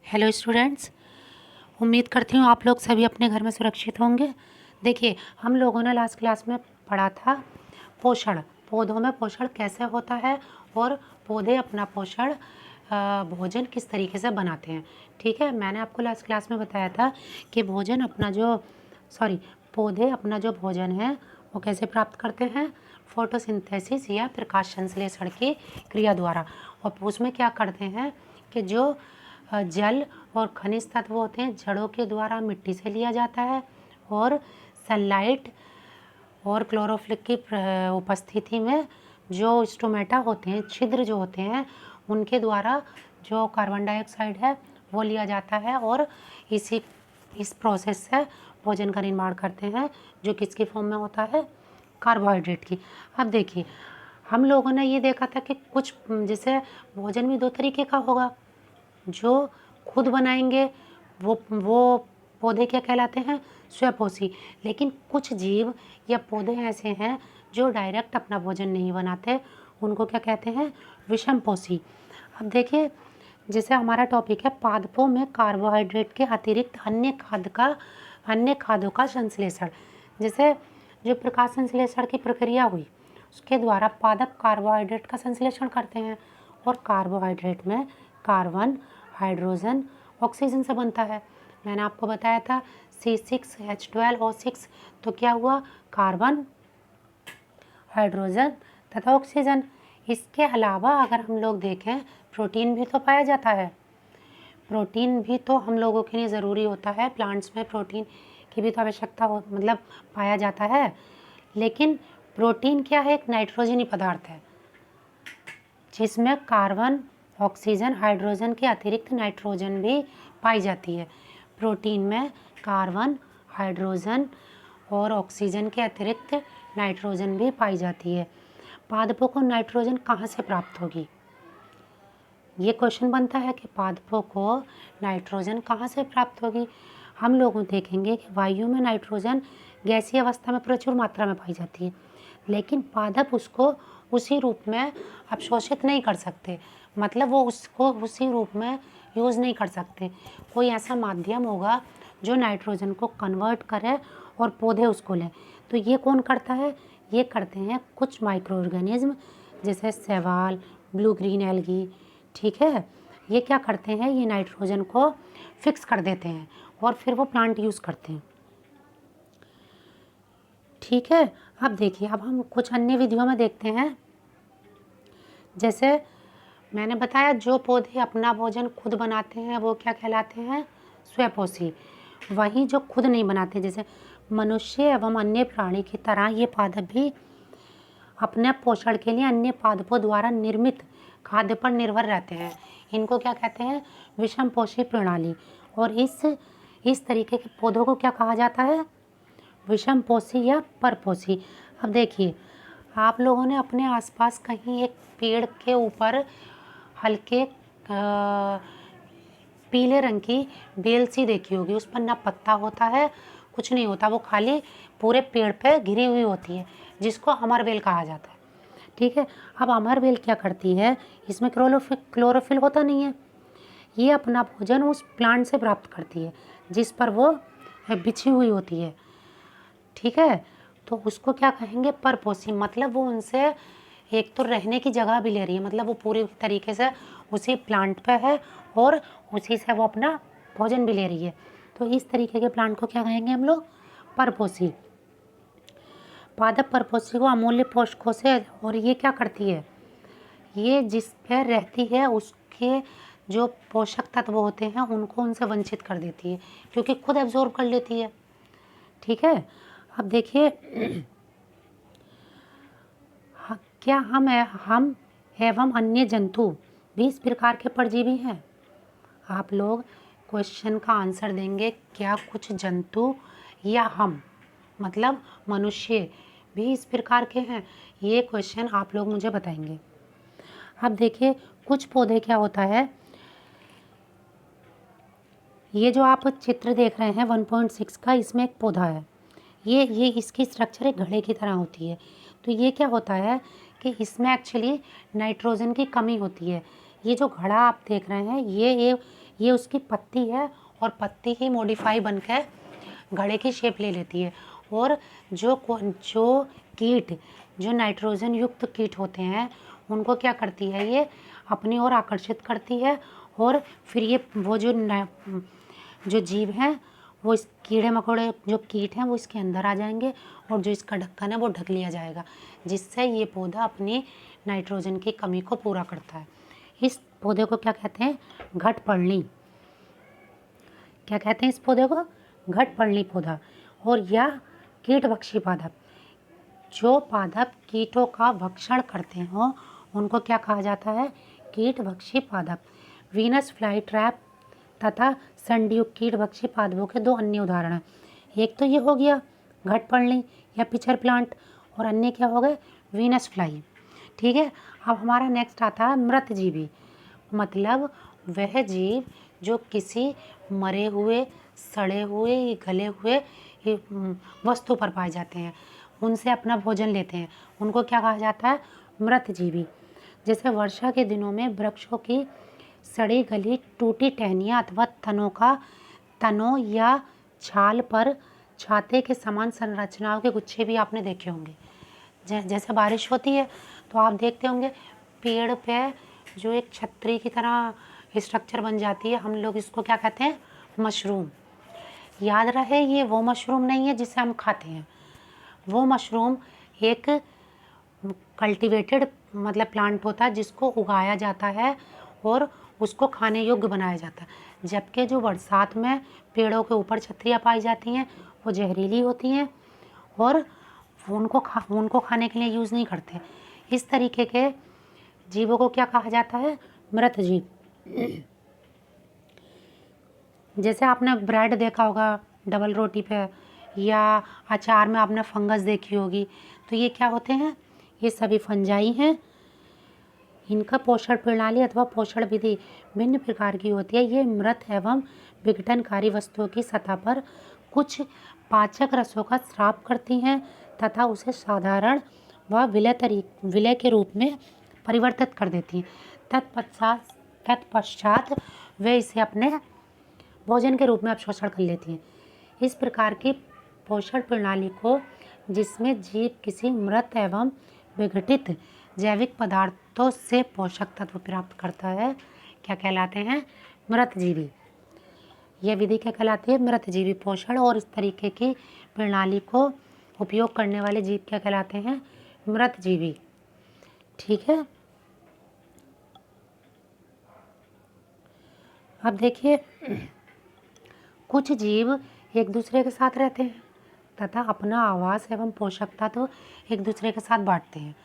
Hello students, उम्मीद करती हूँ आप लोग सभी अपने घर में सुरक्षित होंगे। देखिए, हम लोगों ने लास्ट क्लास में पढ़ा था पोषण, पौधों में पोषण कैसे होता है और पौधे अपना पोषण भोजन किस तरीके से बनाते हैं। ठीक है, मैंने आपको लास्ट क्लास में बताया था कि पौधे अपना जो भोजन है वो कैसे प्राप्त करते हैं, फोटोसिंथेसिस या प्रकाश संश्लेषण की क्रिया द्वारा। और उसमें क्या करते हैं कि जो जल और खनिज तत्व होते हैं जड़ों के द्वारा मिट्टी से लिया जाता है और सनलाइट और क्लोरोफिल की उपस्थिति में जो स्टोमेटा होते हैं, छिद्र जो होते हैं, उनके द्वारा जो कार्बन डाइऑक्साइड है वो लिया जाता है और इस प्रोसेस से भोजन का निर्माण करते हैं, जो किसकी फॉर्म में होता है, कार्बोहाइड्रेट की। अब देखिए, हम लोगों ने ये देखा था कि कुछ जैसे भोजन भी दो तरीके का होगा। जो खुद बनाएंगे वो पौधे क्या कहलाते हैं, स्वपोषी। लेकिन कुछ जीव या पौधे ऐसे हैं जो डायरेक्ट अपना भोजन नहीं बनाते, उनको क्या कहते हैं, विषमपोषी। अब देखिए, जैसे हमारा टॉपिक है पादपों में कार्बोहाइड्रेट के अतिरिक्त अन्य खाद्यों का संश्लेषण। जैसे जो प्रकाश संश्लेषण की प्रक्रिया हुई उसके द्वारा पादप कार्बोहाइड्रेट का संश्लेषण करते हैं और कार्बोहाइड्रेट में कार्बन, हाइड्रोजन, ऑक्सीजन से बनता है। मैंने आपको बताया था C6H12O6, तो क्या हुआ, कार्बन, हाइड्रोजन तथा ऑक्सीजन। इसके अलावा अगर हम लोग देखें, प्रोटीन भी तो पाया जाता है। प्रोटीन भी तो हम लोगों के लिए ज़रूरी होता है, प्लांट्स में प्रोटीन की भी तो आवश्यकता पाया जाता है। लेकिन प्रोटीन क्या है, एक नाइट्रोजनी पदार्थ है जिसमें कार्बन, ऑक्सीजन, हाइड्रोजन के अतिरिक्त नाइट्रोजन भी पाई जाती है। प्रोटीन में कार्बन, हाइड्रोजन और ऑक्सीजन के अतिरिक्त नाइट्रोजन भी पाई जाती है। पादपों को नाइट्रोजन कहाँ से प्राप्त होगी? ये क्वेश्चन बनता है कि पादपों को नाइट्रोजन कहाँ से प्राप्त होगी। हम लोग देखेंगे कि वायु में नाइट्रोजन गैसीय अवस्था में प्रचुर मात्रा में पाई जाती है, लेकिन पादप उसको उसी रूप में अवशोषित नहीं कर सकते, मतलब वो उसको उसी रूप में यूज़ नहीं कर सकते। कोई ऐसा माध्यम होगा जो नाइट्रोजन को कन्वर्ट करे और पौधे उसको लें। तो ये कौन करता है? ये करते हैं कुछ माइक्रो ऑर्गेनिज्म, जैसे शैवाल, ब्लू ग्रीन एल्गी। ठीक है, ये क्या करते हैं, ये नाइट्रोजन को फिक्स कर देते हैं और फिर वो प्लांट यूज़ करते हैं। ठीक है, अब देखिए, अब हम कुछ अन्य विधियों में देखते हैं। जैसे मैंने बताया, जो पौधे अपना भोजन खुद बनाते हैं वो क्या कहलाते हैं, स्वपोषी। वहीं जो खुद नहीं बनाते, जैसे मनुष्य एवं अन्य प्राणी की तरह ये पादप भी अपने पोषण के लिए अन्य पादपों द्वारा निर्मित खाद्य पर निर्भर रहते हैं। इनको क्या कहते हैं, विषमपोषी प्रणाली। और इस तरीके के पौधों को क्या कहा जाता है, विषमपोषी या परपोषी। अब देखिए, आप लोगों ने अपने आसपास कहीं एक पेड़ के ऊपर हल्के पीले रंग की बेल सी देखी होगी, उस पर ना पत्ता होता है, कुछ नहीं होता, वो खाली पूरे पेड़ पे घिरी हुई होती है, जिसको अमरबेल कहा जाता है। ठीक है, अब अमरबेल क्या करती है, इसमें क्लोरोफिल होता नहीं है, ये अपना भोजन उस प्लांट से प्राप्त करती है जिस पर वो बिछी हुई होती है। ठीक है, तो उसको क्या कहेंगे, परपोषी। मतलब वो उनसे एक तो रहने की जगह भी ले रही है, मतलब वो पूरी तरीके से उसी प्लांट पे है और उसी से वो अपना भोजन भी ले रही है। तो इस तरीके के प्लांट को क्या कहेंगे हम लोग, परपोषी। पादप परपोषी को अमूल्य पोषकों से, और ये क्या करती है, ये जिस पे रहती है उसके जो पोषक तत्व होते हैं उनको उनसे वंचित कर देती है, क्योंकि खुद एब्जॉर्ब कर लेती है। ठीक है, अब देखिए, क्या हम एवं अन्य जंतु भी इस प्रकार के परजीवी हैं? आप लोग क्वेश्चन का आंसर देंगे, क्या कुछ जंतु या हम, मतलब मनुष्य भी इस प्रकार के हैं? ये क्वेश्चन आप लोग मुझे बताएंगे। अब देखिए, कुछ पौधे क्या होता है, ये जो आप चित्र देख रहे हैं 1.6 का, इसमें एक पौधा है, ये इसकी स्ट्रक्चर एक घड़े की तरह होती है। तो ये क्या होता है कि इसमें एक्चुअली नाइट्रोजन की कमी होती है। ये जो घड़ा आप देख रहे हैं, ये उसकी पत्ती है और पत्ती ही मॉडिफाई बनकर घड़े की शेप ले लेती है। और जो कीट जो नाइट्रोजन युक्त कीट होते हैं उनको क्या करती है, ये अपनी ओर आकर्षित करती है और फिर ये वो जो जीव हैं वो इस कीड़े मकोड़े जो कीट हैं वो इसके अंदर आ जाएंगे और जो इसका ढक्कन है वो ढक लिया जाएगा, जिससे ये पौधा अपनी नाइट्रोजन की कमी को पूरा करता है। इस पौधे को क्या कहते हैं, घटपर्णी। क्या कहते हैं इस पौधे को, घटपर्णी पौधा। और यह कीटभक्षी पादप, जो पादप कीटों का भक्षण करते हो उनको क्या कहा जाता है, कीटभक्षी पादप। वीनस फ्लाई ट्रैप तथा संडयुक्त कीटभक्षी पादपों के दो अन्य उदाहरण हैं। एक तो ये हो गया घटपर्णी या पिचर प्लांट, और अन्य क्या हो गए, वीनस फ्लाई। ठीक है, अब हमारा नेक्स्ट आता है मृतजीवी, मतलब वह जीव जो किसी मरे हुए, सड़े हुए, गले हुए वस्तु पर पाए जाते हैं, उनसे अपना भोजन लेते हैं, उनको क्या कहा जाता है, मृतजीवी। जैसे वर्षा के दिनों में वृक्षों की सड़ी गली टूटी टहनियाँ अथवा तनों या छाल पर छाते के समान संरचनाओं के गुच्छे भी आपने देखे होंगे। जैसे बारिश होती है तो आप देखते होंगे पेड़ पे जो एक छतरी की तरह स्ट्रक्चर बन जाती है, हम लोग इसको क्या कहते हैं, मशरूम। याद रहे ये वो मशरूम नहीं है जिसे हम खाते हैं, वो मशरूम एक कल्टीवेटेड मतलब प्लांट होता है जिसको उगाया जाता है और उसको खाने योग्य बनाया जाता है। जबकि जो बरसात में पेड़ों के ऊपर छतरियाँ पाई जाती हैं वो जहरीली होती हैं और उनको खाने के लिए यूज़ नहीं करते। इस तरीके के जीवों को क्या कहा जाता है, मृत जीव। जैसे आपने ब्रेड देखा होगा डबल रोटी पे, या अचार में आपने फंगस देखी होगी, तो ये क्या होते हैं, ये सभी फंजाई हैं। इनका पोषण प्रणाली अथवा पोषण विधि भिन्न प्रकार की होती है। ये मृत एवं विघटनकारी वस्तुओं की सतह पर कुछ पाचक रसों का स्राव करती हैं तथा उसे साधारण व विलय के रूप में परिवर्तित कर देती हैं। तत्पश्चात वे इसे अपने भोजन के रूप में अवशोषण कर लेती हैं। इस प्रकार की पोषण प्रणाली को, जिसमें जीव किसी मृत एवं विघटित जैविक पदार्थों से पोषक तत्व प्राप्त करता है, क्या कहलाते हैं, मृतजीवी। यह विधि क्या कहलाती है, मृतजीवी पोषण। और इस तरीके की प्रणाली को उपयोग करने वाले जीव क्या कहलाते हैं, मृतजीवी। ठीक है, अब देखिए कुछ जीव एक दूसरे के साथ रहते हैं तथा अपना आवास एवं पोषक तत्व एक दूसरे के साथ बांटते हैं।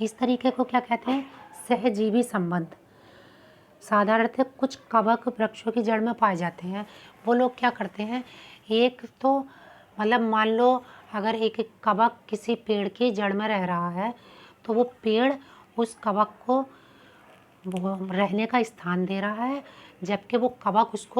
इस तरीके को क्या कहते हैं, सहजीवी संबंध। साधारणतः कुछ कवक वृक्षों की जड़ में पाए जाते हैं। वो लोग क्या करते हैं, एक तो मतलब मान लो अगर एक कवक किसी पेड़ की जड़ में रह रहा है तो वो पेड़ उस कवक को रहने का स्थान दे रहा है, जबकि वो कवक उसको